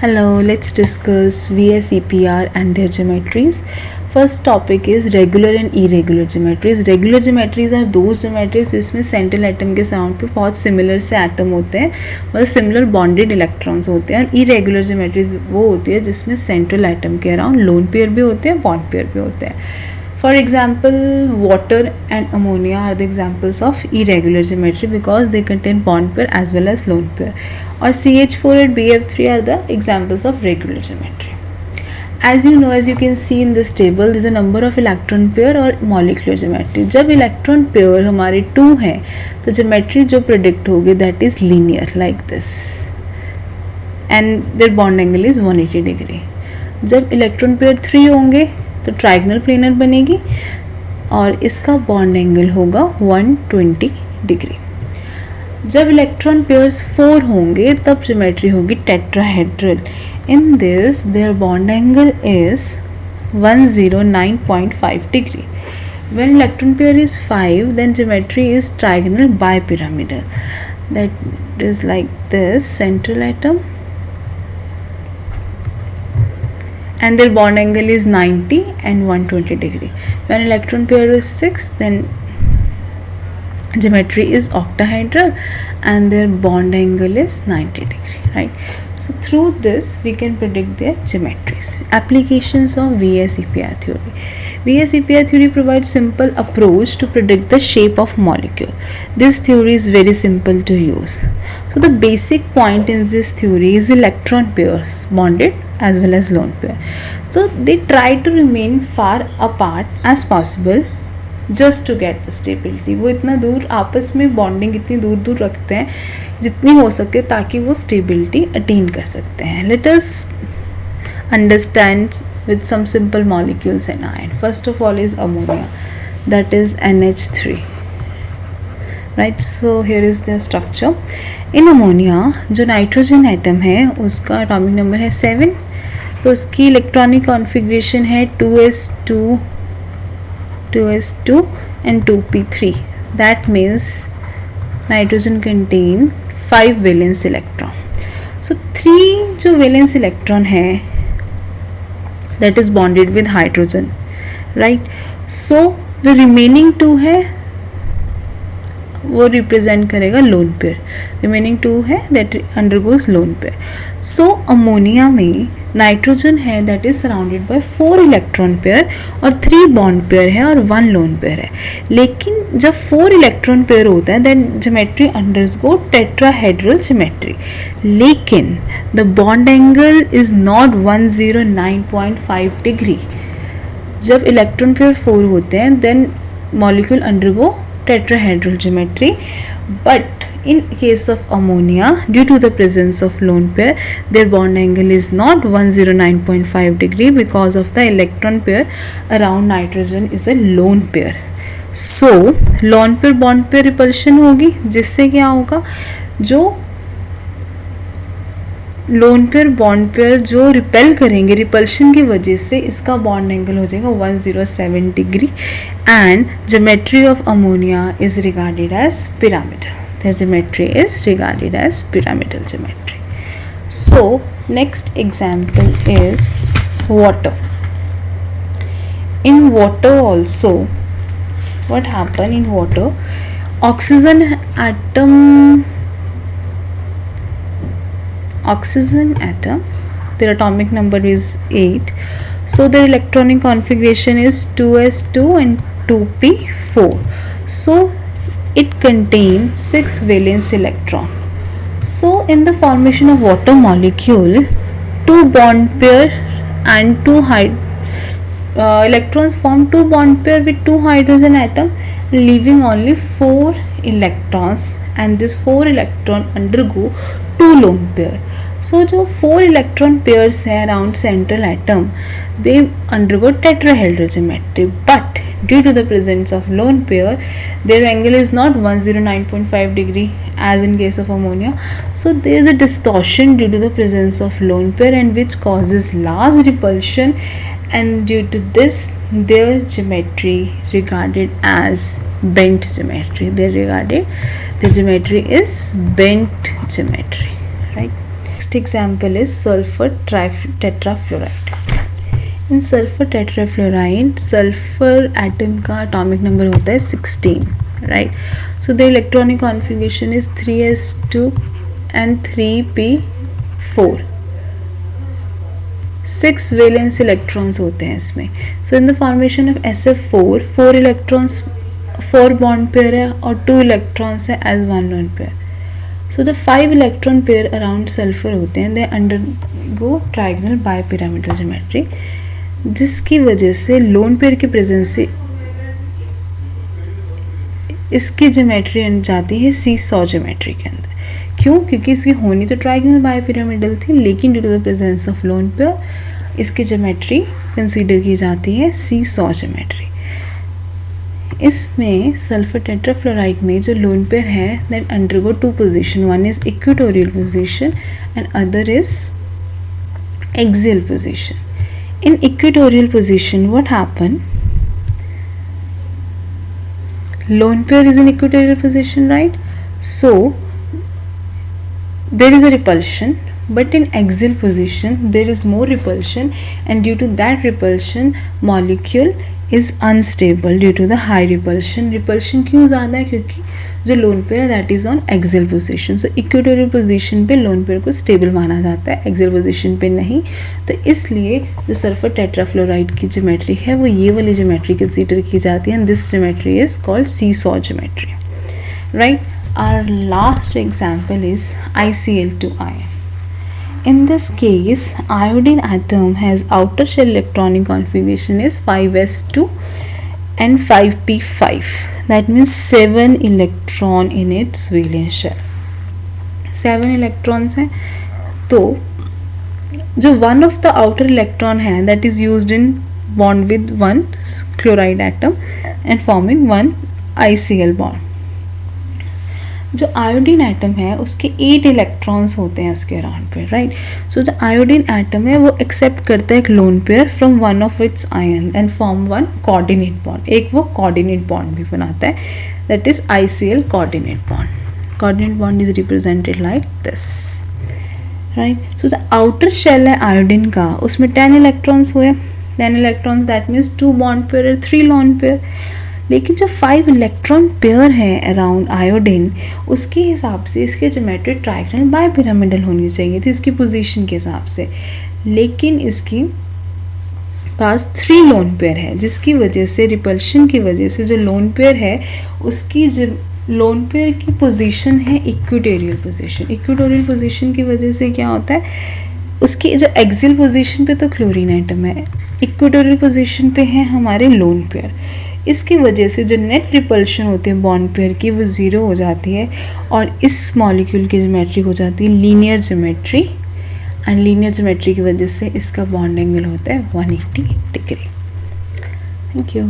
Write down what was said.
Hello, let's discuss VSEPR and their geometries. First topic is regular and irregular geometries. Regular geometries are those geometries जिसमें central atom के surround पे बहुत similar से atom होते हैं, मतलब सिमिलर बॉन्डेड इलेक्ट्रॉन्स होते हैं. और इरेगुलर geometries वो होती है जिसमें सेंट्रल एटम के अराउंड लोन पेयर भी होते हैं, बॉन्ड पेयर भी होते हैं. For example, water and ammonia are the examples of irregular geometry because they contain bond pair as well as lone pair. Or CH4 and BF3 are the examples of regular geometry. As you know, as you can see in this table, there is a number of electron pair और molecular geometry. जब electron pair हमारे 2 हैं तो geometry जो predict होगी that is linear like this and their bond angle is 180 degree. जब electron pair 3 होंगे तो ट्राइगनल प्लेनर बनेगी और इसका बॉन्ड एंगल होगा 120 डिग्री. जब इलेक्ट्रॉन पेयर्स 4 होंगे तब ज्योमेट्री होगी tetrahedral. In this there bond angle is 109.5 degree. When electron pair is 5 then geometry is trigonal bipyramidal. That is like this central atom and their bond angle is 90 and 120 degree. When electron pair is 6 then geometry is octahedral and their bond angle is 90 degree, right? So through this we can predict their geometries. Applications of VSEPR theory. VSEPR theory provides simple approach to predict the shape of molecule. This theory is very simple to use. So the basic point in this theory is electron pairs bonded as well as lone pair. So they try to remain far apart as possible just to get the stability. वो इतना दूर आपस में bonding इतनी दूर दूर रखते हैं जितनी हो सके ताकि वो stability attain कर सकते हैं. Let us understand with some simple molecules in iron. First of all is ammonia, that is NH3. Right, so here is the structure. In ammonia जो नाइट्रोजन एटम है उसका एटॉमिक नंबर है 7. तो उसकी electronic configuration है 2s2 and 2p3. That means nitrogen contain 5 valence electron. So 3 जो valence electron है that is bonded with hydrogen, right? So the remaining 2 है वो रिप्रेजेंट करेगा लोन पेयर. रिमेनिंग 2 है that undergoes loan pair. So ammonia में nitrogen है that is surrounded by 4 electron pair और 3 bond pair है और 1 लोन पेयर है. लेकिन जब 4 इलेक्ट्रॉन पेयर होता है then geometry undergo tetrahedral geometry. लेकिन the bond angle is not 109.5 degree. जब इलेक्ट्रॉन पेयर 4 होते हैं then molecule undergo tetrahedral geometry, but in case of ammonia due to the presence of lone pair their bond angle is not 109.5 degree because of the electron pair around nitrogen is a lone pair. So lone pair bond pair repulsion होगी जिससे क्या होगा, जो lone pair bond pair जो repel करेंगे repulsion की वजह से इसका बॉन्ड एंगल हो जाएगा 107 degree and geometry of ammonia is regarded as pyramidal. their geometry is regarded as pyramidal geometry. So next example is water. In water also what happen in water, oxygen atom their atomic number is 8. So their electronic configuration is 2s2 and 2p4. So it contains 6 valence electron. So in the formation of water molecule 2 bond pair and 2 electrons form 2 bond pair with 2 hydrogen atom leaving only 4 electrons and this 4 electron undergo 2 lone pair. So जो 4 electron pairs है around central atom they undergo tetrahedral geometry, but due to the presence of lone pair their angle is not 109.5 degree as in case of ammonia. So there is a distortion due to the presence of lone pair and which causes large repulsion, and due to this their geometry regarded as bent geometry. The geometry is bent geometry, right? Next example is sulphur tetrafluoride. In sulphur tetrafluoride sulphur atom का atomic number होता है 16, right. So the electronic configuration is 3s2 and 3p4. 6 valence electrons होते हैं इसमें. So in the formation of SF4 4 electrons 4 bond pair है और 2 electrons है as 1 lone pair. So the 5 electron pair around sulphur होते हैं, they undergo trigonal bipyramidal geometry, जिसकी वजह से लोन पेयर की प्रेजेंस से इसकी ज्योमेट्री जाती है सीसॉ ज्योमेट्री के अंदर. क्यों? क्योंकि इसकी होनी तो ट्रायगोनल बायपिरामिडल थी, लेकिन due to the presence of lone pair इसकी ज्योमेट्री कंसीडर की जाती है सीसॉ ज्योमेट्री. इसमें सल्फर टेट्राफ्लोराइड में जो लोन पेयर है that undergo 2 position, one is equatorial position and other is axial position. In equatorial position what happen, lone pair is in equatorial position, right? So there is a repulsion, but in axial position there is more repulsion, and due to that repulsion molecule is unstable due to the high repulsion. Repulsion क्यों ज़्यादा है? क्योंकि जो lone pair है that is on axial position. So equatorial position पे lone pair को stable माना जाता है, axial position पे नहीं. तो इसलिए जो सल्फर टेट्राफ्लोराइड की ज्योमेट्री है वो ये वाली ज्योमेट्री कंसीडर की जाती है, and this geometry is called seesaw geometry, right? Our last example is ICl2 ion. In this case, iodine atom has outer shell electronic configuration is 5s2 and 5p5. That means 7 electron in its valence shell. 7 electrons हैं. तो जो one of the outer electron है that is used in bond with one chloride atom and forming one ICl bond. जो iodine atom है उसके 8 electrons होते हैं उसके अराउंड पे, राइट. सो जो आयोडीन एटम है वो एक्सेप्ट करता है एक lone pair from one of its ion and form one coordinate bond. एक वो कोऑर्डिनेट बॉन्ड भी बनाता है, that is ICl coordinate bond. Coordinate bond is represented like this, right. So the outer shell है iodine का, उसमें 10 electrons हुए. 10 electrons that means 2 bond pair 3 lone pair. लेकिन जो 5 इलेक्ट्रॉन पेयर है अराउंड आयोडीन उसके हिसाब से इसके ज्योमेट्री ट्रायगोनल बायपिरामिडल होनी चाहिए थी इसकी पोजीशन के हिसाब से, लेकिन इसकी पास 3 लोन पेयर है, जिसकी वजह से रिपल्शन की वजह से जो लोन पेयर है उसकी लोन पेयर की पोजीशन है इक्वेटोरियल पोजीशन. इक्वेटोरियल पोजीशन की वजह से क्या होता है, उसकी जो एक्सियल पोजीशन पे तो क्लोरीन एटम है, इक्वेटोरियल पोजीशन पे है हमारे लोन पेयर. इसकी वजह से जो नेट रिपल्शन होती है बॉन्ड पेयर की वो 0 हो जाती है और इस मॉलिक्यूल की ज्योमेट्री हो जाती है linear geometry, and linear geometry की वजह से इसका बॉन्ड एंगल होता है 180 डिग्री. Thank you.